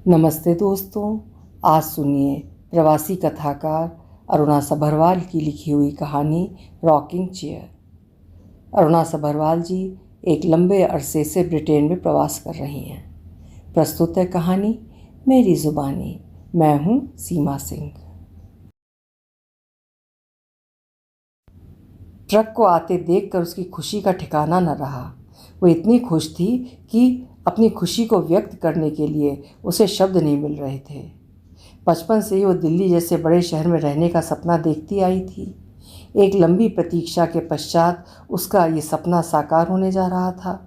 नमस्ते दोस्तों। आज सुनिए प्रवासी कथाकार अरुणा सभरवाल की लिखी हुई कहानी रॉकिंग चेयर। अरुणा सभरवाल जी एक लंबे अरसे से ब्रिटेन में प्रवास कर रही हैं। प्रस्तुत है कहानी मेरी ज़ुबानी। मैं हूँ सीमा सिंह। ट्रक को आते देखकर उसकी खुशी का ठिकाना न रहा। वो इतनी खुश थी कि अपनी खुशी को व्यक्त करने के लिए उसे शब्द नहीं मिल रहे थे। बचपन से ही वो दिल्ली जैसे बड़े शहर में रहने का सपना देखती आई थी। एक लंबी प्रतीक्षा के पश्चात उसका ये सपना साकार होने जा रहा था।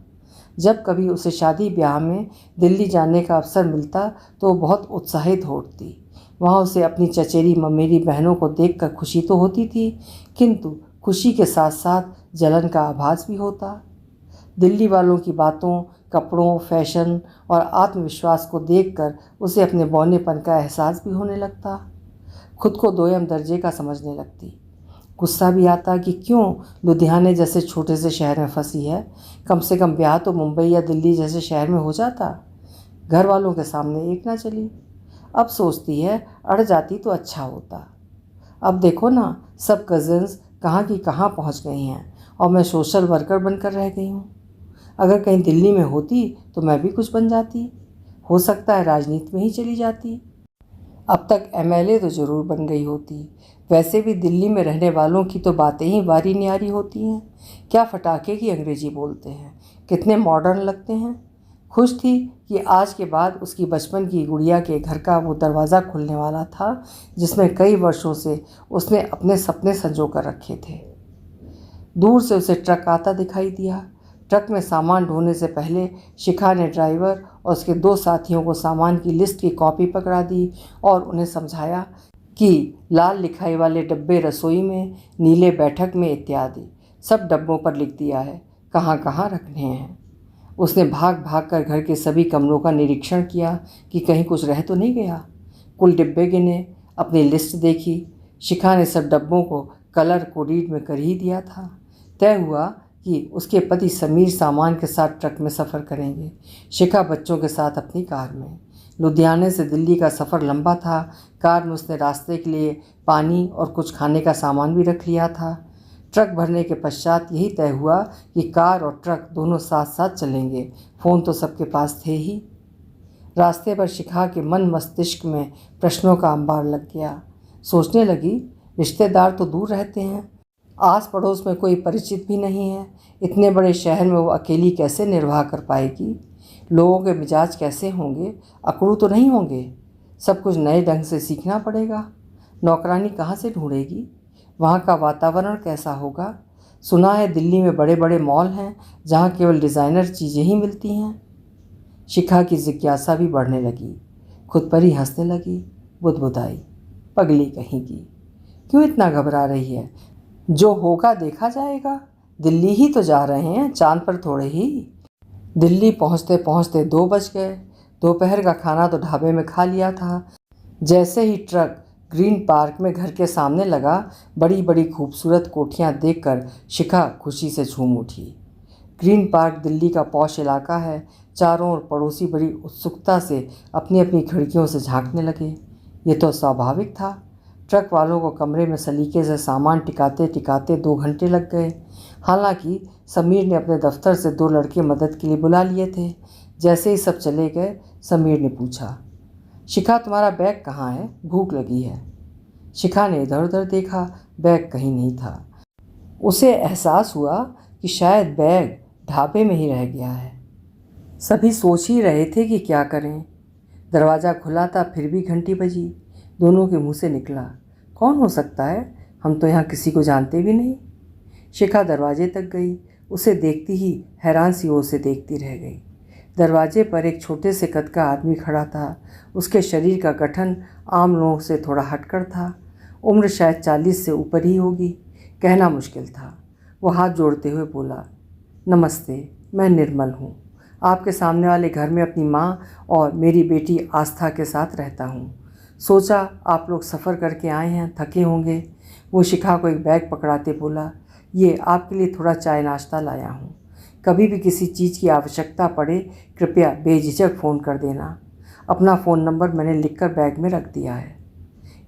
जब कभी उसे शादी ब्याह में दिल्ली जाने का अवसर मिलता तो वो बहुत उत्साहित हो उठती। वहाँ उसे अपनी चचेरी ममेरी बहनों को देखकर खुशी तो होती थी, किंतु खुशी के साथ साथ जलन का आभास भी होता। दिल्ली वालों की बातों, कपड़ों, फैशन और आत्मविश्वास को देखकर उसे अपने बौनेपन का एहसास भी होने लगता। खुद को दोयम दर्जे का समझने लगती। गुस्सा भी आता कि क्यों लुधियाने जैसे छोटे से शहर में फंसी है। कम से कम ब्याह तो मुंबई या दिल्ली जैसे शहर में हो जाता। घर वालों के सामने एक ना चली। अब सोचती है अड़ जाती तो अच्छा होता। अब देखो ना, सब कज़न्स कहाँ की कहाँ पहुँच गई हैं और मैं सोशल वर्कर बनकर रह गई हूँ। अगर कहीं दिल्ली में होती तो मैं भी कुछ बन जाती। हो सकता है राजनीति में ही चली जाती। अब तक एमएलए तो ज़रूर बन गई होती। वैसे भी दिल्ली में रहने वालों की तो बातें ही वारी न्यारी होती हैं। क्या फटाके की अंग्रेजी बोलते हैं, कितने मॉडर्न लगते हैं। खुश थी कि आज के बाद उसकी बचपन की गुड़िया के घर का वो दरवाज़ा खुलने वाला था जिसमें कई वर्षों से उसने अपने सपने संजो कर रखे थे। दूर से उसे ट्रक आता दिखाई दिया। ट्रक में सामान ढोने से पहले शिखा ने ड्राइवर और उसके दो साथियों को सामान की लिस्ट की कॉपी पकड़ा दी और उन्हें समझाया कि लाल लिखाई वाले डब्बे रसोई में, नीले बैठक में इत्यादि सब डब्बों पर लिख दिया है कहाँ कहाँ रखने हैं। उसने भाग भाग कर घर के सभी कमरों का निरीक्षण किया कि कहीं कुछ रह तो नहीं गया। कुल डिब्बे गिने, अपनी लिस्ट देखी। शिखा ने सब डब्बों को कलर कोडिड में कर ही दिया था। तय हुआ कि उसके पति समीर सामान के साथ ट्रक में सफ़र करेंगे, शिखा बच्चों के साथ अपनी कार में। लुधियाने से दिल्ली का सफ़र लंबा था। कार में उसने रास्ते के लिए पानी और कुछ खाने का सामान भी रख लिया था। ट्रक भरने के पश्चात यही तय हुआ कि कार और ट्रक दोनों साथ साथ चलेंगे। फ़ोन तो सबके पास थे ही। रास्ते पर शिखा के मन मस्तिष्क में प्रश्नों का अंबार लग गया। सोचने लगी, रिश्तेदार तो दूर रहते हैं, आस पड़ोस में कोई परिचित भी नहीं है। इतने बड़े शहर में वो अकेली कैसे निर्वाह कर पाएगी। लोगों के मिजाज कैसे होंगे, अकड़ू तो नहीं होंगे। सब कुछ नए ढंग से सीखना पड़ेगा। नौकरानी कहाँ से ढूंढेगी, वहाँ का वातावरण कैसा होगा। सुना है दिल्ली में बड़े बड़े मॉल हैं जहाँ केवल डिज़ाइनर चीज़ें ही मिलती हैं। शिखा की जिज्ञासा भी बढ़ने लगी। खुद पर ही हंसने लगी। बुदबुदाई, पगली कहीं की, क्यों इतना घबरा रही है। जो होगा देखा जाएगा। दिल्ली ही तो जा रहे हैं, चांद पर थोड़े ही। दिल्ली पहुंचते पहुंचते 2 बज गए। दोपहर का खाना तो ढाबे में खा लिया था। जैसे ही ट्रक ग्रीन पार्क में घर के सामने लगा, बड़ी बड़ी खूबसूरत कोठियां देखकर शिखा खुशी से झूम उठी। ग्रीन पार्क दिल्ली का पॉश इलाका है। चारों ओर पड़ोसी बड़ी उत्सुकता से अपनी अपनी खिड़कियों से झांकने लगे। ये तो स्वाभाविक था। ट्रक वालों को कमरे में सलीके से सामान टिकाते टिकाते 2 घंटे लग गए। हालांकि समीर ने अपने दफ्तर से 2 लड़के मदद के लिए बुला लिए थे। जैसे ही सब चले गए, समीर ने पूछा, शिखा तुम्हारा बैग कहाँ है, भूख लगी है। शिखा ने इधर उधर देखा, बैग कहीं नहीं था। उसे एहसास हुआ कि शायद बैग ढाबे में ही रह गया है। सभी सोच ही रहे थे कि क्या करें। दरवाज़ा खुला था, फिर भी घंटी बजी। दोनों के मुंह से निकला, कौन हो सकता है, हम तो यहाँ किसी को जानते भी नहीं। शिखा दरवाजे तक गई। उसे देखती ही हैरान सी ओर से देखती रह गई। दरवाजे पर एक छोटे से कद का आदमी खड़ा था। उसके शरीर का गठन आम लोगों से थोड़ा हटकर था। उम्र शायद 40 से ऊपर ही होगी, कहना मुश्किल था। वो हाथ जोड़ते हुए बोला, नमस्ते, मैं निर्मल हूँ। आपके सामने वाले घर में अपनी माँ और मेरी बेटी आस्था के साथ रहता हूँ। सोचा आप लोग सफ़र करके आए हैं, थके होंगे। वो शिखा को एक बैग पकड़ाते बोला, ये आपके लिए थोड़ा चाय नाश्ता लाया हूँ। कभी भी किसी चीज़ की आवश्यकता पड़े कृपया बेझिझक फ़ोन कर देना। अपना फ़ोन नंबर मैंने लिखकर बैग में रख दिया है।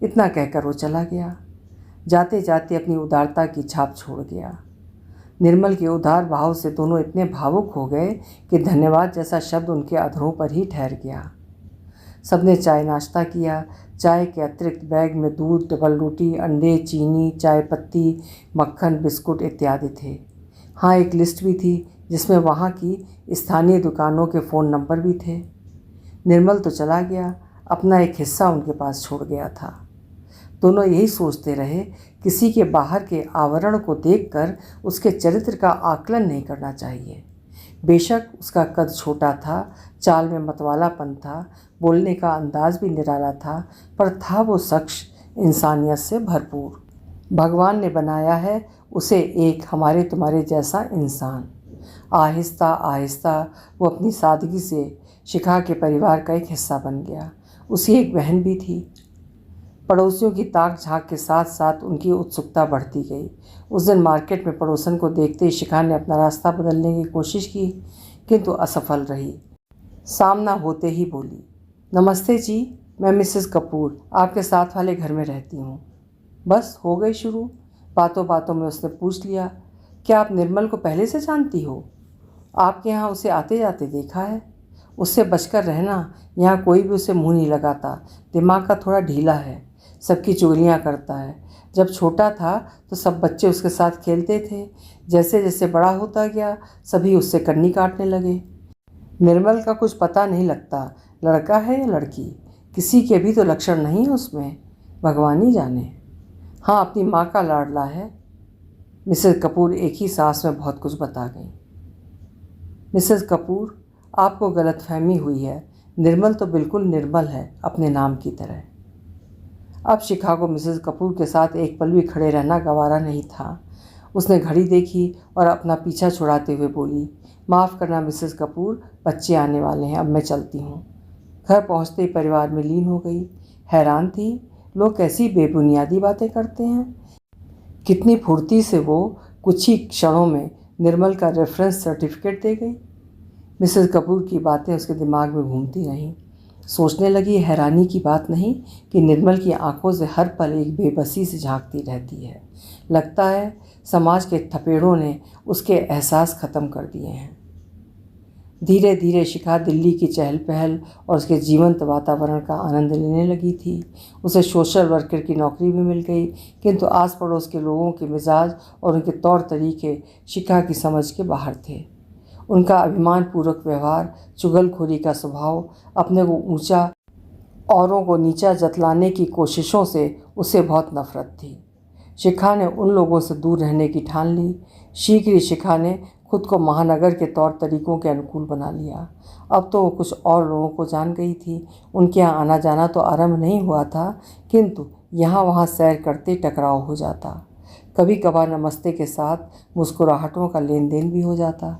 इतना कहकर वो चला गया। जाते जाते अपनी उदारता की छाप छोड़ गया। निर्मल के उदार भाव से दोनों इतने भावुक हो गए कि धन्यवाद जैसा शब्द उनके अधरों पर ही ठहर गया। सबने चाय नाश्ता किया। चाय के अतिरिक्त बैग में दूध, डबल रोटी, अंडे, चीनी, चाय पत्ती, मक्खन, बिस्कुट इत्यादि थे। हाँ, एक लिस्ट भी थी जिसमें वहाँ की स्थानीय दुकानों के फ़ोन नंबर भी थे। निर्मल तो चला गया, अपना एक हिस्सा उनके पास छोड़ गया था। दोनों यही सोचते रहे, किसी के बाहर के आवरण को देखकर उसके चरित्र का आकलन नहीं करना चाहिए। बेशक उसका कद छोटा था, चाल में मतवालापन था, बोलने का अंदाज भी निराला था, पर था वो शख्स इंसानियत से भरपूर। भगवान ने बनाया है उसे एक हमारे तुम्हारे जैसा इंसान। आहिस्ता आहिस्ता वो अपनी सादगी से शिखा के परिवार का एक हिस्सा बन गया। उसकी एक बहन भी थी। पड़ोसियों की ताक झांक के साथ साथ उनकी उत्सुकता बढ़ती गई। उस दिन मार्केट में पड़ोसन को देखते ही शिखा ने अपना रास्ता बदलने की कोशिश की, किंतु असफल रही। सामना होते ही बोली, नमस्ते जी, मैं मिसेस कपूर आपके साथ वाले घर में रहती हूँ। बस हो गई शुरू। बातों बातों में उसने पूछ लिया, क्या आप निर्मल को पहले से जानती हो? आपके यहाँ उसे आते जाते देखा है। उससे बचकर रहना, यहाँ कोई भी उसे मुँह नहीं लगाता। दिमाग का थोड़ा ढीला है, सबकी चुगलियाँ करता है। जब छोटा था तो सब बच्चे उसके साथ खेलते थे। जैसे जैसे बड़ा होता गया सभी उससे कन्नी काटने लगे। निर्मल का कुछ पता नहीं लगता, लड़का है या लड़की, किसी के भी तो लक्षण नहीं है उसमें, भगवान ही जाने। हाँ, अपनी माँ का लाडला है। मिसेस कपूर एक ही सांस में बहुत कुछ बता गई। मिसेस कपूर, आपको गलतफहमी हुई है। निर्मल तो बिल्कुल निर्मल है, अपने नाम की तरह। अब शिखा को मिसेस कपूर के साथ एक पल भी खड़े रहना गवारा नहीं था। उसने घड़ी देखी और अपना पीछा छुड़ाते हुए बोली, माफ़ करना मिसेस कपूर, बच्चे आने वाले हैं, अब मैं चलती हूँ। घर पहुँचते ही परिवार में लीन हो गई। हैरान थी, लोग कैसी बेबुनियादी बातें करते हैं। कितनी फुर्ती से वो कुछ ही क्षणों में निर्मल का रेफरेंस सर्टिफिकेट दे गई। मिसेस कपूर की बातें उसके दिमाग में घूमती रहीं। सोचने लगी, हैरानी की बात नहीं कि निर्मल की आंखों से हर पल एक बेबसी से झांकती रहती है। लगता है समाज के थपेड़ों ने उसके एहसास ख़त्म कर दिए हैं। धीरे धीरे शिखा दिल्ली की चहल पहल और उसके जीवंत वातावरण का आनंद लेने लगी थी। उसे सोशल वर्कर की नौकरी भी मिल गई, किंतु आस पड़ोस के लोगों के मिजाज और उनके तौर तरीके शिखा की समझ के बाहर थे। उनका अभिमानपूर्वक व्यवहार, चुगलखोरी का स्वभाव, अपने को ऊंचा औरों को नीचा जतलाने की कोशिशों से उसे बहुत नफरत थी। शिखा ने उन लोगों से दूर रहने की ठान ली। शीघ्र ही शिखा ने खुद को महानगर के तौर तरीकों के अनुकूल बना लिया। अब तो वो कुछ और लोगों को जान गई थी। उनके यहाँ आना जाना तो आरंभ नहीं हुआ था, किंतु यहाँ वहाँ सैर करते टकराव हो जाता। कभी कभार नमस्ते के साथ मुस्कुराहटों का लेन देन भी हो जाता।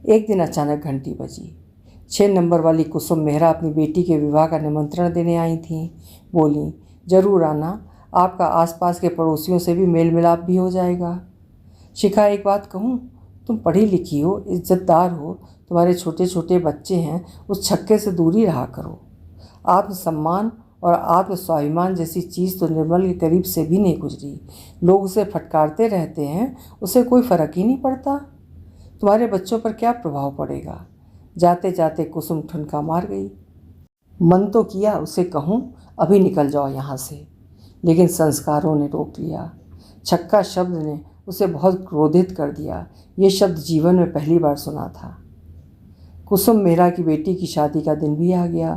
एक दिन अचानक घंटी बजी। 6 नंबर वाली कुसुम मेहरा अपनी बेटी के विवाह का निमंत्रण देने आई थीं। बोली, ज़रूर आना, आपका आसपास के पड़ोसियों से भी मेल मिलाप भी हो जाएगा। शिखा, एक बात कहूँ, तुम पढ़ी लिखी हो, इज्जतदार हो, तुम्हारे छोटे छोटे बच्चे हैं, उस छक्के से दूर ही रहा करो। आत्मसम्मान और आत्मस्वाभिमान जैसी चीज़ तो निर्मल के करीब से भी नहीं गुजरी। लोग उसे फटकारते रहते हैं, उसे कोई फ़र्क ही नहीं पड़ता। तुम्हारे बच्चों पर क्या प्रभाव पड़ेगा? जाते जाते कुसुम ठुनका मार गई। मन तो किया उसे कहूँ, अभी निकल जाओ यहाँ से, लेकिन संस्कारों ने रोक लिया। छक्का शब्द ने उसे बहुत क्रोधित कर दिया। ये शब्द जीवन में पहली बार सुना था। कुसुम मेहरा की बेटी की शादी का दिन भी आ गया।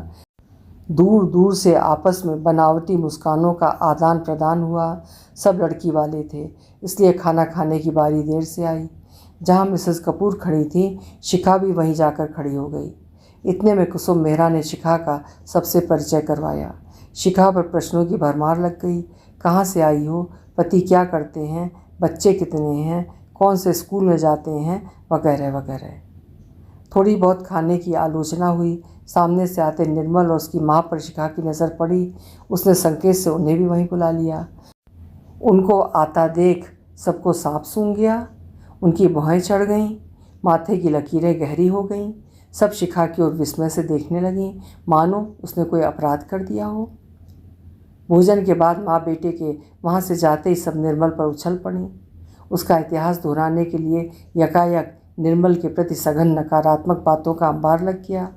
दूर दूर से आपस में बनावटी मुस्कानों का आदान प्रदान हुआ। सब लड़की वाले थे, इसलिए खाना खाने की बारी देर से आई। जहाँ मिसेस कपूर खड़ी थी, शिखा भी वहीं जाकर खड़ी हो गई। इतने में कुसुम मेहरा ने शिखा का सबसे परिचय करवाया। शिखा पर प्रश्नों की भरमार लग गई। कहाँ से आई हो, पति क्या करते हैं, बच्चे कितने हैं, कौन से स्कूल में जाते हैं, वगैरह वगैरह। थोड़ी बहुत खाने की आलोचना हुई। सामने से आते निर्मल और उसकी माँ पर शिखा की नज़र पड़ी। उसने संकेत से उन्हें भी वहीं बुला लिया। उनको आता देख सबको सांप सूंघ गया। उनकी भौहें चढ़ गईं, माथे की लकीरें गहरी हो गईं। सब शिखा की ओर विस्मय से देखने लगीं, मानो उसने कोई अपराध कर दिया हो। भोजन के बाद माँ बेटे के वहाँ से जाते ही सब निर्मल पर उछल पड़ी। उसका इतिहास दोहराने के लिए यकायक निर्मल के प्रति सघन नकारात्मक बातों का अंबार लग गया।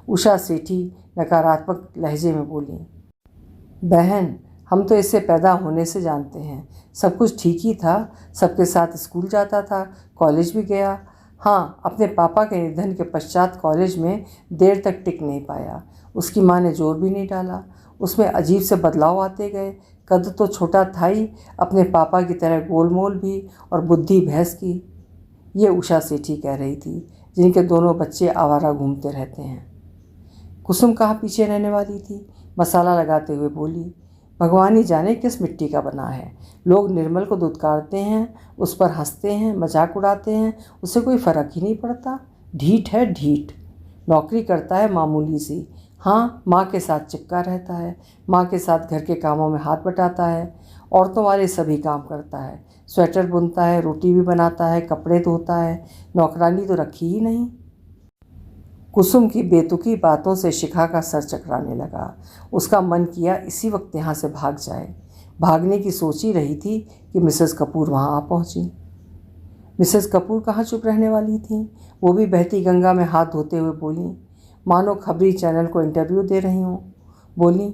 उषा सेठी नकारात्मक लहजे में बोली, बहन, हम तो इससे पैदा होने से जानते हैं सब कुछ ठीक ही था। सबके साथ स्कूल जाता था, कॉलेज भी गया। हाँ, अपने पापा के निधन के पश्चात कॉलेज में देर तक टिक नहीं पाया। उसकी माँ ने जोर भी नहीं डाला। उसमें अजीब से बदलाव आते गए। कद तो छोटा था ही, अपने पापा की तरह गोलमोल भी, और बुद्धि भैंस की। ये उषा सेठी कह रही थी, जिनके दोनों बच्चे आवारा घूमते रहते हैं। कुसुम कहाँ पीछे रहने वाली थी। मसाला लगाते हुए बोली, भगवान ही जाने किस मिट्टी का बना है। लोग निर्मल को दुत्कारते हैं, उस पर हंसते हैं, मजाक उड़ाते हैं, उससे कोई फ़र्क ही नहीं पड़ता। ढीठ है ढीठ। नौकरी करता है मामूली सी। हाँ, माँ के साथ चिपका रहता है, माँ के साथ घर के कामों में हाथ बटाता है। औरतों वाले सभी काम करता है, स्वेटर बुनता है, रोटी भी बनाता है, कपड़े धोता है। नौकरानी तो रखी ही नहीं। कुसुम की बेतुकी बातों से शिखा का सर चकराने लगा। उसका मन किया इसी वक्त यहाँ से भाग जाए। भागने की सोच ही रही थी कि मिसेस कपूर वहाँ आ पहुँची। मिसेस कपूर कहाँ चुप रहने वाली थीं। वो भी बहती गंगा में हाथ धोते हुए बोली, मानो खबरी चैनल को इंटरव्यू दे रही हूँ। बोली,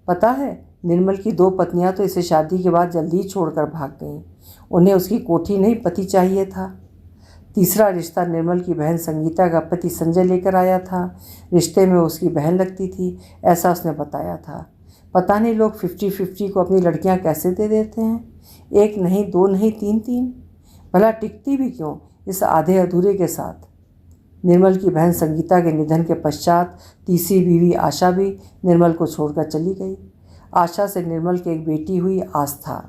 पता है, निर्मल की 2 पत्नियाँ तो इसे शादी के बाद जल्दी ही छोड़कर भाग गईं। उन्हें उसकी कोठी नहीं, पति चाहिए था। तीसरा रिश्ता निर्मल की बहन संगीता का पति संजय लेकर आया था। रिश्ते में उसकी बहन लगती थी, ऐसा उसने बताया था। पता नहीं लोग 50-50 को अपनी लड़कियां कैसे दे देते हैं। 1 नहीं, 2 नहीं, 3-3। भला टिकती भी क्यों इस आधे अधूरे के साथ। निर्मल की बहन संगीता के निधन के पश्चात तीसरी बीवी आशा भी निर्मल को छोड़कर चली गई। आशा से निर्मल की एक बेटी हुई, आस्था।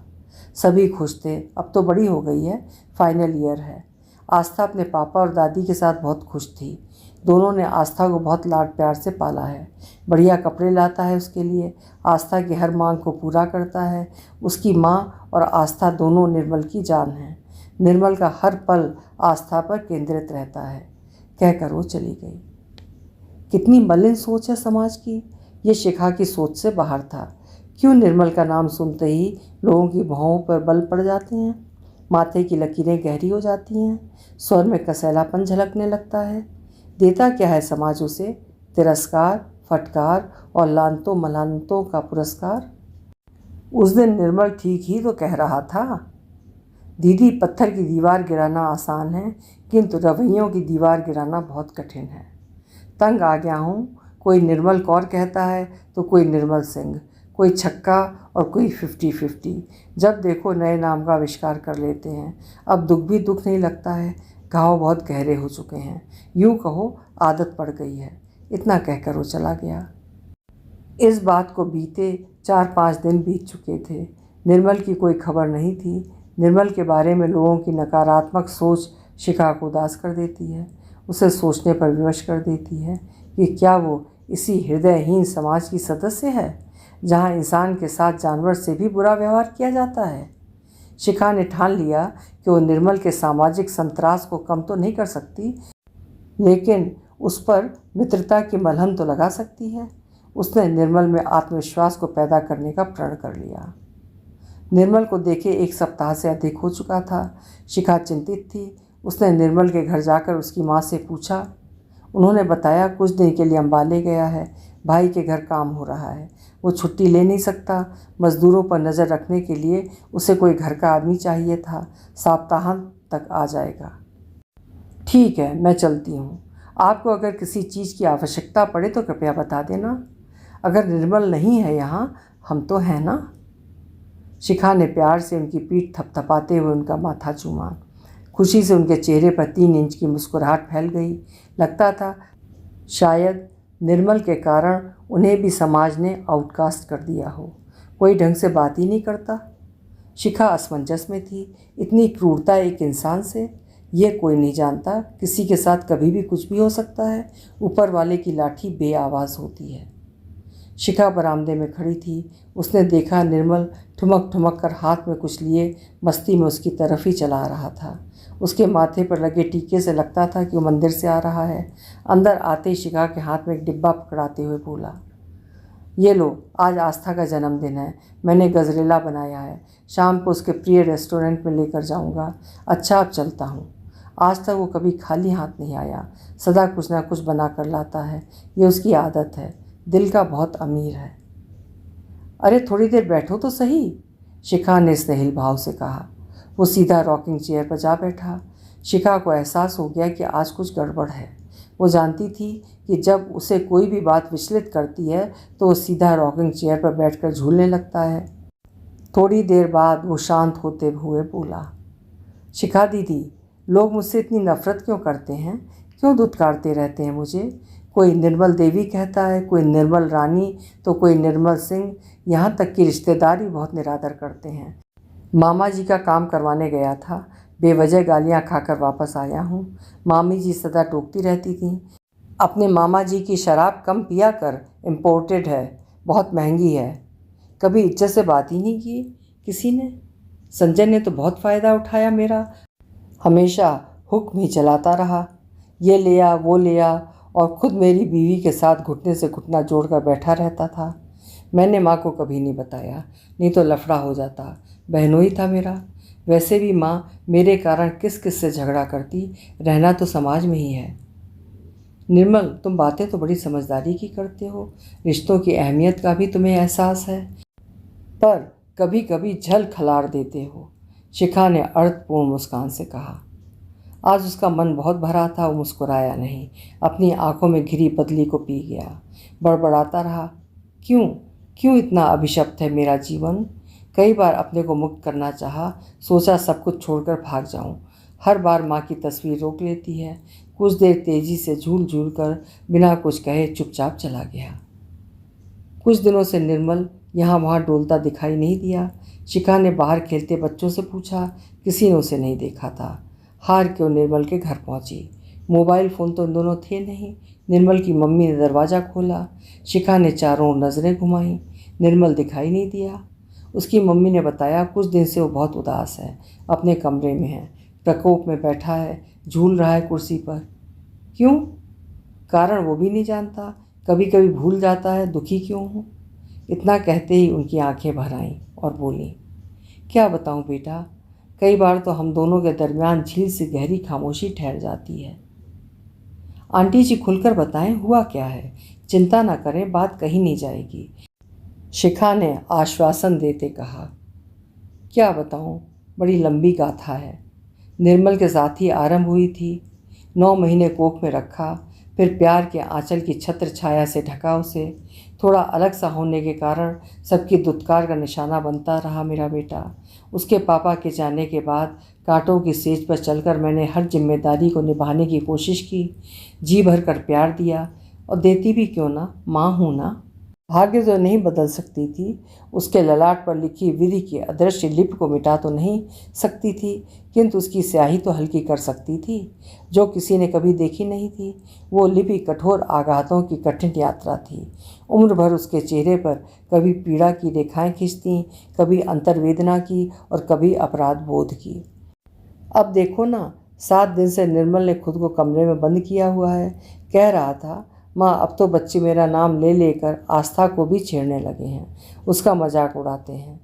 सभी खुश थे, अब तो बड़ी हो गई है, फाइनल ईयर है। आस्था अपने पापा और दादी के साथ बहुत खुश थी। दोनों ने आस्था को बहुत लाड प्यार से पाला है। बढ़िया कपड़े लाता है उसके लिए, आस्था की हर मांग को पूरा करता है। उसकी माँ और आस्था दोनों निर्मल की जान हैं। निर्मल का हर पल आस्था पर केंद्रित रहता है। कहकर वो चली गई। कितनी मलिन सोच है समाज की। ये शिखा की सोच से बाहर था। क्यों निर्मल का नाम सुनते ही लोगों की भौहों पर बल पड़ जाते हैं, माथे की लकीरें गहरी हो जाती हैं, स्वर में कसैलापन झलकने लगता है। देता क्या है समाज उसे? तिरस्कार, फटकार और लानतों मलानतों का पुरस्कार। उस दिन निर्मल ठीक ही तो कह रहा था, दीदी, पत्थर की दीवार गिराना आसान है, किंतु रवैयों की दीवार गिराना बहुत कठिन है। तंग आ गया हूँ। कोई निर्मल कौर कहता है तो कोई निर्मल सिंह, कोई छक्का और कोई 50-50। जब देखो नए नाम का आविष्कार कर लेते हैं। अब दुख भी दुख नहीं लगता है, घाव बहुत गहरे हो चुके हैं। यूँ कहो आदत पड़ गई है। इतना कहकर वो चला गया। इस बात को बीते 4-5 दिन बीत चुके थे। निर्मल की कोई खबर नहीं थी। निर्मल के बारे में लोगों की नकारात्मक सोच शिखा को उदास कर देती है, उसे सोचने पर विवश कर देती है कि क्या वो इसी हृदयहीन समाज की सदस्य है जहाँ इंसान के साथ जानवर से भी बुरा व्यवहार किया जाता है। शिखा ने ठान लिया कि वो निर्मल के सामाजिक संतरास को कम तो नहीं कर सकती, लेकिन उस पर मित्रता की मलहम तो लगा सकती है। उसने निर्मल में आत्मविश्वास को पैदा करने का प्रण कर लिया। निर्मल को देखे 1 सप्ताह से अधिक हो चुका था। शिखा चिंतित थी। उसने निर्मल के घर जाकर उसकी माँ से पूछा। उन्होंने बताया कुछ दिन के लिए अम्बाले गया है, भाई के घर काम हो रहा है, वो छुट्टी ले नहीं सकता। मज़दूरों पर नज़र रखने के लिए उसे कोई घर का आदमी चाहिए था। सप्ताहांत तक आ जाएगा। ठीक है, मैं चलती हूँ। आपको अगर किसी चीज़ की आवश्यकता पड़े तो कृपया बता देना। अगर निर्मल नहीं है यहाँ, हम तो हैं ना। शिखा ने प्यार से उनकी पीठ थपथपाते हुए उनका माथा चूमा। खुशी से उनके चेहरे पर 3 इंच की मुस्कुराहट फैल गई। लगता था शायद निर्मल के कारण उन्हें भी समाज ने आउटकास्ट कर दिया हो। कोई ढंग से बात ही नहीं करता। शिखा असमंजस में थी। इतनी क्रूरता एक इंसान से, ये कोई नहीं जानता। किसी के साथ कभी भी कुछ भी हो सकता है। ऊपर वाले की लाठी बेआवाज़ होती है। शिखा बरामदे में खड़ी थी। उसने देखा निर्मल ठुमक ठुमक कर हाथ में कुछ लिए मस्ती में उसकी तरफ ही चला रहा था। उसके माथे पर लगे टीके से लगता था कि वो मंदिर से आ रहा है। अंदर आते ही शिखा के हाथ में एक डिब्बा पकड़ाते हुए बोला, ये लो, आज आस्था का जन्मदिन है। मैंने गजरेला बनाया है। शाम को उसके प्रिय रेस्टोरेंट में लेकर जाऊंगा। अच्छा, अब चलता हूँ। आज तक वो कभी खाली हाथ नहीं आया। सदा कुछ ना कुछ बना कर लाता है। ये उसकी आदत है। दिल का बहुत अमीर है। अरे थोड़ी देर बैठो तो सही, शिखा ने स्नेहिल भाव से कहा। वो सीधा रॉकिंग चेयर पर जा बैठा। शिखा को एहसास हो गया कि आज कुछ गड़बड़ है। वो जानती थी कि जब उसे कोई भी बात विचलित करती है तो वो सीधा रॉकिंग चेयर पर बैठकर झूलने लगता है। थोड़ी देर बाद वो शांत होते हुए बोला, शिखा दीदी, लोग मुझसे इतनी नफरत क्यों करते हैं? क्यों धुतकारते रहते हैं मुझे? कोई निर्मल देवी कहता है, कोई निर्मल रानी, तो कोई निर्मल सिंह। यहाँ तक कि रिश्तेदार भी बहुत निरादर करते हैं। मामा जी का काम करवाने गया था, बेवजह गालियाँ खाकर वापस आया हूँ। मामी जी सदा टोकती रहती थीं, अपने मामा जी की शराब कम पिया कर, इम्पोर्टेड है, बहुत महंगी है। कभी इज्जत से बात ही नहीं की किसी ने। संजय ने तो बहुत फ़ायदा उठाया मेरा, हमेशा हुक्म ही चलाता रहा। ये ले आ, वो ले आ, और ख़ुद मेरी बीवी के साथ घुटने से घुटना जोड़कर बैठा रहता था। मैंने माँ को कभी नहीं बताया, नहीं तो लफड़ा हो जाता। बहनोई था मेरा। वैसे भी माँ मेरे कारण किस किस से झगड़ा करती, रहना तो समाज में ही है। निर्मल, तुम बातें तो बड़ी समझदारी की करते हो। रिश्तों की अहमियत का भी तुम्हें एहसास है, पर कभी कभी झल खलार देते हो, शिखा ने अर्थपूर्ण मुस्कान से कहा। आज उसका मन बहुत भरा था। वो मुस्कुराया नहीं, अपनी आंखों में घिरी बदली को पी गया। बड़बड़ाता रहा, क्यों क्यों इतना अभिशप्त है मेरा जीवन? कई बार अपने को मुक्त करना चाहा, सोचा सब कुछ छोड़कर भाग जाऊं। हर बार माँ की तस्वीर रोक लेती है। कुछ देर तेजी से झूल झूल कर बिना कुछ कहे चुपचाप चला गया। कुछ दिनों से निर्मल यहाँ वहाँ डोलता दिखाई नहीं दिया। शिखा ने बाहर खेलते बच्चों से पूछा, किसी ने उसे नहीं देखा था। हार क्यों निर्मल के घर पहुँची। मोबाइल फ़ोन तो इन दोनों थे नहीं। निर्मल की मम्मी ने दरवाज़ा खोला। शिखा ने चारों ओर नज़रें घुमाईं, निर्मल दिखाई नहीं दिया। उसकी मम्मी ने बताया, कुछ दिन से वो बहुत उदास है, अपने कमरे में है, प्रकोप में बैठा है, झूल रहा है कुर्सी पर। क्यों? कारण वो भी नहीं जानता। कभी कभी भूल जाता है दुखी क्यों हूँ। इतना कहते ही उनकी आंखें भर आईं और बोली, क्या बताऊँ बेटा, कई बार तो हम दोनों के दरमियान झील से गहरी खामोशी ठहर जाती है। आंटी जी, खुलकर बताएं, हुआ क्या है? चिंता ना करें, बात कही नहीं जाएगी, शिखा ने आश्वासन देते कहा। क्या बताऊं, बड़ी लंबी गाथा है। निर्मल के साथ ही आरंभ हुई थी। 9 महीने कोख में रखा, फिर प्यार के आंचल की छत्र छाया से ढका उसे। थोड़ा अलग सा होने के कारण सबकी दुत्कार का निशाना बनता रहा मेरा बेटा। उसके पापा के जाने के बाद कांटों की सेज पर चलकर मैंने हर जिम्मेदारी को निभाने की कोशिश की, जी भर कर प्यार दिया, और देती भी क्यों ना, माँ हूँ ना। भाग्य तो नहीं बदल सकती थी, उसके ललाट पर लिखी विधि की अदृश्य लिपि को मिटा तो नहीं सकती थी, किंतु उसकी स्याही तो हल्की कर सकती थी, जो किसी ने कभी देखी नहीं थी। वो लिपि कठोर आघातों की कठिन यात्रा थी। उम्र भर उसके चेहरे पर कभी पीड़ा की रेखाएं खिंचती, कभी अंतर्वेदना की, और कभी अपराध बोध की। अब देखो ना, 7 दिन से निर्मल ने खुद को कमरे में बंद किया हुआ है। कह रहा था, माँ अब तो बच्चे मेरा नाम ले लेकर आस्था को भी छेड़ने लगे हैं, उसका मजाक उड़ाते हैं।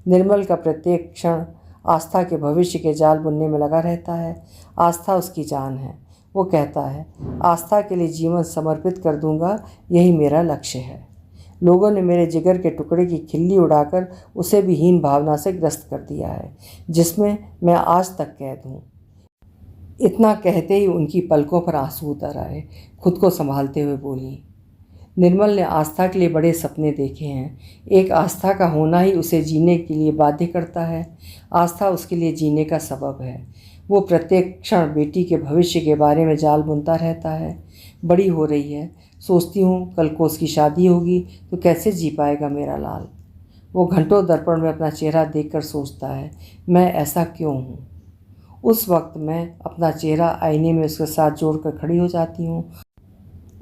निर्मल का प्रत्येक क्षण आस्था के भविष्य के जाल बुनने में लगा रहता है। आस्था उसकी जान है। वो कहता है, आस्था के लिए जीवन समर्पित कर दूंगा, यही मेरा लक्ष्य है। लोगों ने मेरे जिगर के टुकड़े की खिल्ली उड़ाकर उसे भी हीन भावना से ग्रस्त कर दिया है, जिसमें मैं आज तक कैद हूँ। इतना कहते ही उनकी पलकों पर आंसू उतर आए। खुद को संभालते हुए बोली, निर्मल ने आस्था के लिए बड़े सपने देखे हैं। एक आस्था का होना ही उसे जीने के लिए बाध्य करता है। आस्था उसके लिए जीने का सबब है। वो प्रत्येक क्षण बेटी के भविष्य के बारे में जाल बुनता रहता है। बड़ी हो रही है, सोचती हूँ कल को उसकी शादी होगी तो कैसे जी पाएगा मेरा लाल। वो घंटों दर्पण में अपना चेहरा देखकर सोचता है, मैं ऐसा क्यों हूँ। उस वक्त मैं अपना चेहरा आईने में उसके साथ जोड़कर खड़ी हो जाती हूँ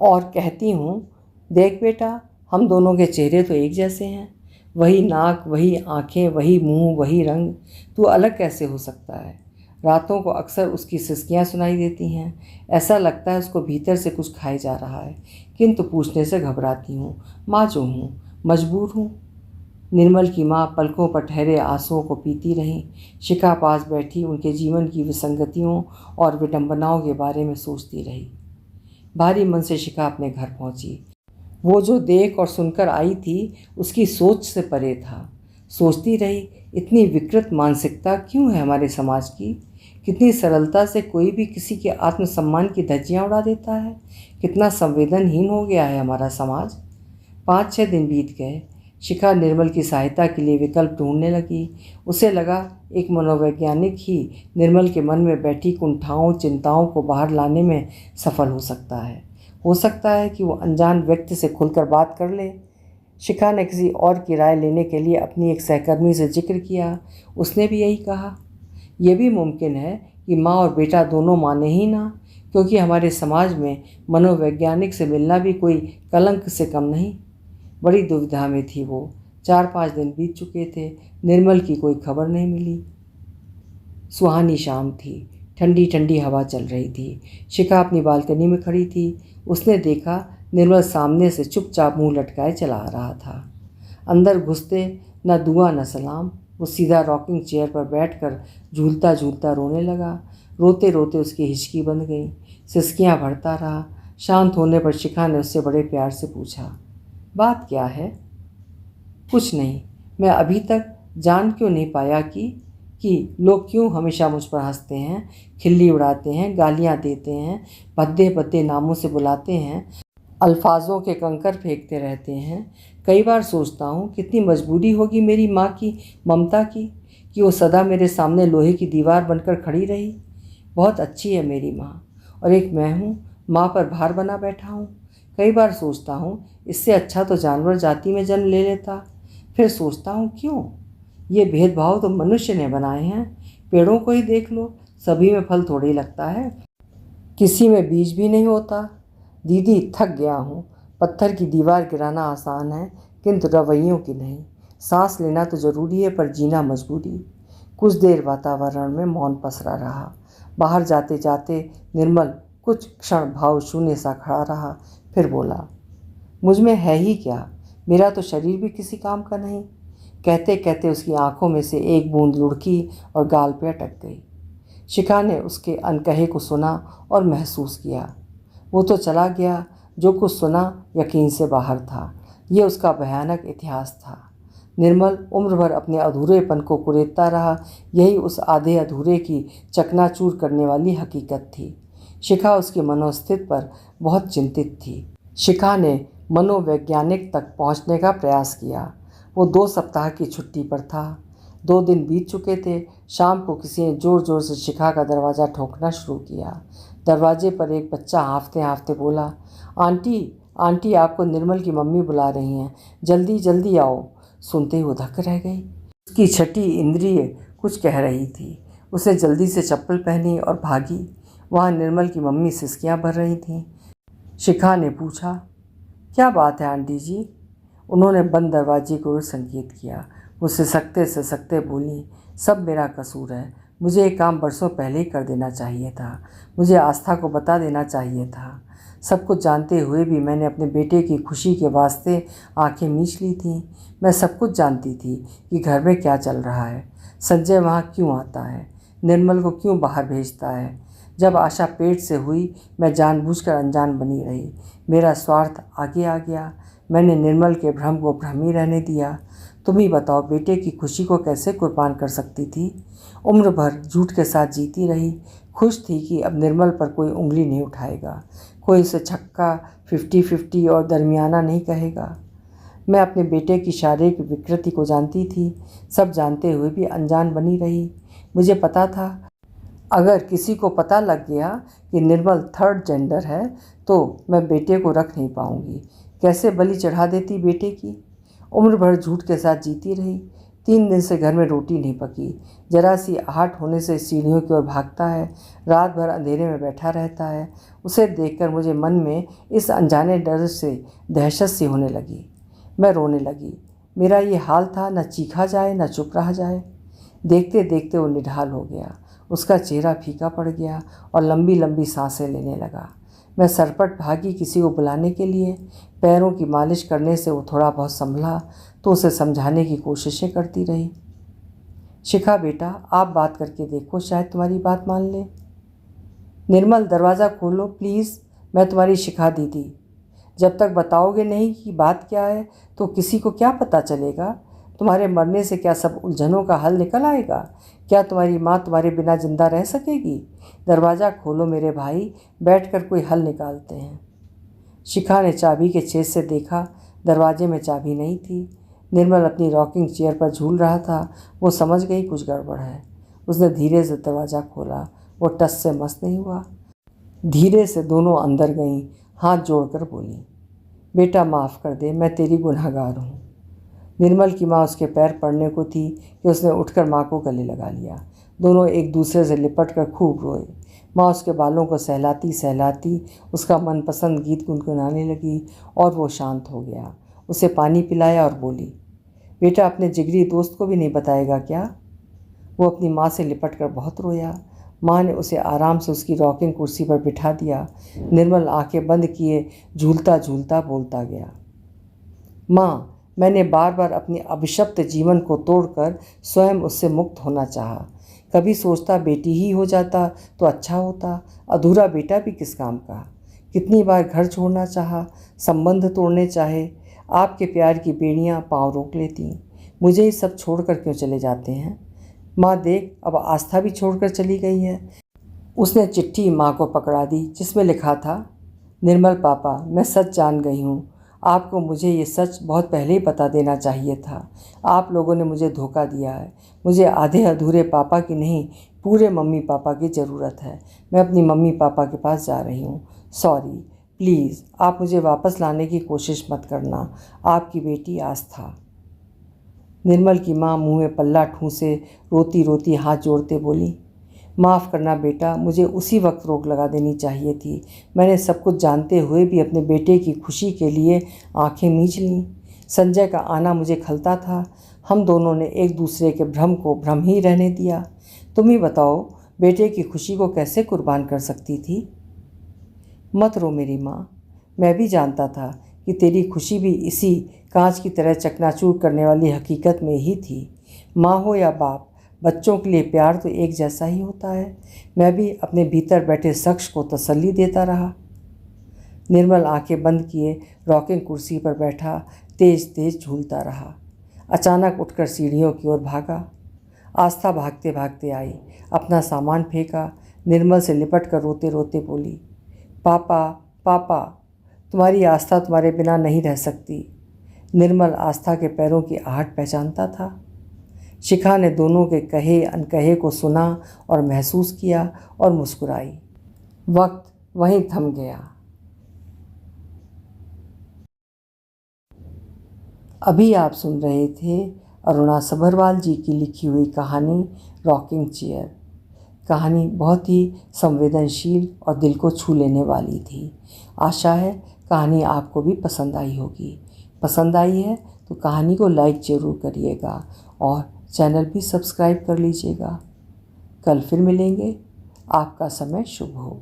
और कहती हूँ, देख बेटा, हम दोनों के चेहरे तो एक जैसे हैं, वही नाक, वही आँखें, वही मुंह, वही रंग। तू अलग कैसे हो सकता है? रातों को अक्सर उसकी सिसकियाँ सुनाई देती हैं। ऐसा लगता है उसको भीतर से कुछ खाए जा रहा है, किंतु पूछने से घबराती हूँ। माँ जो हूँ, मजबूर हूँ। निर्मल की माँ पलकों पर ठहरे आंसुओं को पीती रहीं। शिखा पास बैठी उनके जीवन की विसंगतियों और विडंबनाओं के बारे में सोचती रही। भारी मन से शिखा अपने घर पहुंची। वो जो देख और सुनकर आई थी उसकी सोच से परे था। सोचती रही, इतनी विकृत मानसिकता क्यों है हमारे समाज की? कितनी सरलता से कोई भी किसी के आत्मसम्मान की धज्जियां उड़ा देता है। कितना संवेदनहीन हो गया है हमारा समाज। 5-6 दिन बीत गए। शिखा निर्मल की सहायता के लिए विकल्प ढूंढने लगी। उसे लगा एक मनोवैज्ञानिक ही निर्मल के मन में बैठी कुंठाओं चिंताओं को बाहर लाने में सफल हो सकता है। हो सकता है कि वो अनजान व्यक्ति से खुलकर बात कर ले। शिखा ने किसी और की राय लेने के लिए अपनी एक सहकर्मी से जिक्र किया। उसने भी यही कहा। यह भी मुमकिन है कि माँ और बेटा दोनों माने ही ना, क्योंकि हमारे समाज में मनोवैज्ञानिक से मिलना भी कोई कलंक से कम नहीं। बड़ी दुविधा में थी वो। 4-5 दिन बीत चुके थे, निर्मल की कोई खबर नहीं मिली। सुहानी शाम थी, ठंडी ठंडी हवा चल रही थी। शिखा अपनी बालकनी में खड़ी थी। उसने देखा निर्मल सामने से चुपचाप मुंह लटकाए चला आ रहा था। अंदर घुसते न दुआ न सलाम, वो सीधा रॉकिंग चेयर पर बैठकर झूलता झूलता रोने लगा। रोते रोते उसकी हिचकी बंध गई, सिसकियाँ भरता रहा। शांत होने पर शिखा ने उससे बड़े प्यार से पूछा, बात क्या है? कुछ नहीं। मैं अभी तक जान क्यों नहीं पाया कि लोग क्यों हमेशा मुझ पर हंसते हैं, खिल्ली उड़ाते हैं, गालियाँ देते हैं, भद्दे भद्दे नामों से बुलाते हैं, अल्फाजों के कंकर फेंकते रहते हैं। कई बार सोचता हूँ कितनी मजबूरी होगी मेरी माँ की ममता की, कि वो सदा मेरे सामने लोहे की दीवार बनकर खड़ी रही। बहुत अच्छी है मेरी माँ, और एक मैं हूँ, माँ पर भार बना बैठा हूँ। कई बार सोचता हूँ इससे अच्छा तो जानवर जाति में जन्म ले लेता। फिर सोचता हूँ क्यों? ये भेदभाव तो मनुष्य ने बनाए हैं। पेड़ों को ही देख लो, सभी में फल थोड़ी ही लगता है, किसी में बीज भी नहीं होता। दीदी थक गया हूँ। पत्थर की दीवार गिराना आसान है, किंतु रवैयों की नहीं। सांस लेना तो ज़रूरी है, पर जीना मजबूरी। कुछ देर वातावरण में मौन पसरा रहा। बाहर जाते जाते निर्मल कुछ क्षण भाव शून्य सा खड़ा रहा, फिर बोला, मुझ में है ही क्या? मेरा तो शरीर भी किसी काम का नहीं। कहते कहते उसकी आंखों में से एक बूंद लुढ़की और गाल पे अटक गई। शिखा ने उसके अनकहे को सुना और महसूस किया। वो तो चला गया, जो कुछ सुना यकीन से बाहर था। ये उसका भयानक इतिहास था। निर्मल उम्र भर अपने अधूरेपन को कुरेदता रहा। यही उस आधे अधूरे की चकनाचूर करने वाली हकीकत थी। शिखा उसकी मनोस्थिति पर बहुत चिंतित थी। शिखा ने मनोवैज्ञानिक तक पहुंचने का प्रयास किया। वो 2 सप्ताह की छुट्टी पर था। 2 दिन बीत चुके थे। शाम को किसी ने ज़ोर ज़ोर से शिखा का दरवाज़ा ठोकना शुरू किया। दरवाजे पर एक बच्चा हाँफते हाँफते बोला, आंटी आंटी, आपको निर्मल की मम्मी बुला रही हैं, जल्दी जल्दी आओ। सुनते ही वो धक्क रह गई। उसकी छठी इंद्रिय कुछ कह रही थी। उसने जल्दी से चप्पल पहनी और भागी। वहाँ निर्मल की मम्मी सिसकियाँ भर रही थीं। शिखा ने पूछा, क्या बात है आंटी जी? उन्होंने बंद दरवाजे को संकेत किया। वो सिसकते बोली, सब मेरा कसूर है। मुझे ये काम बरसों पहले ही कर देना चाहिए था। मुझे आस्था को बता देना चाहिए था। सब कुछ जानते हुए भी मैंने अपने बेटे की खुशी के वास्ते आंखें मीच ली थीं। मैं सब कुछ जानती थी कि घर में क्या चल रहा है, संजय वहाँ क्यों आता है, निर्मल को क्यों बाहर भेजता है। जब आशा पेट से हुई, मैं जानबूझकर अनजान बनी रही। मेरा स्वार्थ आगे आ गया। मैंने निर्मल के भ्रम को भ्रम ही रहने दिया। तुम ही बताओ, बेटे की खुशी को कैसे कुर्बान कर सकती थी? उम्र भर झूठ के साथ जीती रही। खुश थी कि अब निर्मल पर कोई उंगली नहीं उठाएगा, कोई उसे छक्का 50-50 और दरमियाना नहीं कहेगा। मैं अपने बेटे की शारीरिक विकृति को जानती थी। सब जानते हुए भी अनजान बनी रही। मुझे पता था, अगर किसी को पता लग गया कि निर्मल 3rd जेंडर है तो मैं बेटे को रख नहीं पाऊंगी। कैसे बलि चढ़ा देती बेटे की। उम्र भर झूठ के साथ जीती रही। 3 दिन से घर में रोटी नहीं पकी। जरा सी आहट होने से सीढ़ियों की ओर भागता है। रात भर अंधेरे में बैठा रहता है। उसे देखकर मुझे मन में इस अनजाने डर से दहशत सी होने लगी। मैं रोने लगी। मेरा ये हाल था, न चीखा जाए न चुप रहा जाए। देखते देखते वो निढाल हो गया। उसका चेहरा फीका पड़ गया और लंबी लंबी सांसें लेने लगा। मैं सरपट भागी किसी को बुलाने के लिए। पैरों की मालिश करने से वो थोड़ा बहुत संभला तो उसे समझाने की कोशिशें करती रही। शिखा बेटा, आप बात करके देखो, शायद तुम्हारी बात मान ले। निर्मल, दरवाज़ा खोलो प्लीज़, मैं तुम्हारी शिखा दीदी। जब तक बताओगे नहीं कि बात क्या है तो किसी को क्या पता चलेगा? तुम्हारे मरने से क्या सब उलझनों का हल निकल आएगा? क्या तुम्हारी माँ तुम्हारे बिना जिंदा रह सकेगी? दरवाज़ा खोलो मेरे भाई, बैठकर कोई हल निकालते हैं। शिखा ने चाबी के छेद से देखा। दरवाजे में चाबी नहीं थी। निर्मल अपनी रॉकिंग चेयर पर झूल रहा था। वो समझ गई कुछ गड़बड़ है। उसने धीरे से दरवाज़ा खोला। वो टस से मस नहीं हुआ। धीरे से दोनों अंदर गईं। हाथ जोड़कर बोली, बेटा माफ़ कर दे, मैं तेरी गुनहगार हूँ। निर्मल की माँ उसके पैर पड़ने को थी कि उसने उठकर माँ को गले लगा लिया। दोनों एक दूसरे से लिपट कर खूब रोए। माँ उसके बालों को सहलाती सहलाती उसका मनपसंद गीत गुनगुनाने लगी और वो शांत हो गया। उसे पानी पिलाया और बोली, बेटा अपने जिगरी दोस्त को भी नहीं बताएगा क्या? वो अपनी माँ से लिपट कर बहुत रोया। माँ ने उसे आराम से उसकी रॉकिंग कुर्सी पर बिठा दिया। निर्मल आंखें बंद किए झूलता झूलता बोलता गया, माँ, मैंने बार बार अपने अभिशप्त जीवन को तोड़कर स्वयं उससे मुक्त होना चाहा। कभी सोचता बेटी ही हो जाता तो अच्छा होता, अधूरा बेटा भी किस काम का। कितनी बार घर छोड़ना चाहा, संबंध तोड़ने चाहे, आपके प्यार की बेड़ियाँ पाँव रोक लेती। मुझे ही सब छोड़कर क्यों चले जाते हैं? माँ देख, अब आस्था भी छोड़कर चली गई है। उसने चिट्ठी माँ को पकड़ा दी जिसमें लिखा था, निर्मल पापा, मैं सच जान गई हूँ। आपको मुझे ये सच बहुत पहले ही बता देना चाहिए था। आप लोगों ने मुझे धोखा दिया है। मुझे आधे अधूरे पापा की नहीं, पूरे मम्मी पापा की ज़रूरत है। मैं अपनी मम्मी पापा के पास जा रही हूँ। सॉरी, प्लीज़ आप मुझे वापस लाने की कोशिश मत करना। आपकी बेटी आस्था। निर्मल की माँ मुँह में पल्ला ठूंसे रोती रोती हाथ जोड़ते बोली, माफ़ करना बेटा, मुझे उसी वक्त रोक लगा देनी चाहिए थी। मैंने सब कुछ जानते हुए भी अपने बेटे की खुशी के लिए आंखें मीच लीं। संजय का आना मुझे खलता था। हम दोनों ने एक दूसरे के भ्रम को भ्रम ही रहने दिया। तुम ही बताओ, बेटे की खुशी को कैसे कुर्बान कर सकती थी? मत रो मेरी माँ, मैं भी जानता था कि तेरी खुशी भी इसी कांच की तरह चकनाचूर करने वाली हकीकत में ही थी। माँ हो या बाप, बच्चों के लिए प्यार तो एक जैसा ही होता है। मैं भी अपने भीतर बैठे शख्स को तसल्ली देता रहा। निर्मल आंखें बंद किए रॉकिंग कुर्सी पर बैठा तेज तेज झूलता रहा। अचानक उठकर सीढ़ियों की ओर भागा। आस्था भागते भागते आई, अपना सामान फेंका। निर्मल से लिपट कर रोते रोते बोली, पापा पापा, तुम्हारी आस्था तुम्हारे बिना नहीं रह सकती। निर्मल आस्था के पैरों की आहट पहचानता था। शिखा ने दोनों के कहे अनकहे को सुना और महसूस किया और मुस्कुराई। वक्त वहीं थम गया। अभी आप सुन रहे थे अरुणा सभरवाल जी की लिखी हुई कहानी रॉकिंग चेयर। कहानी बहुत ही संवेदनशील और दिल को छू लेने वाली थी। आशा है कहानी आपको भी पसंद आई होगी। पसंद आई है तो कहानी को लाइक ज़रूर करिएगा और चैनल भी सब्सक्राइब कर लीजिएगा। कल फिर मिलेंगे। आपका समय शुभ हो।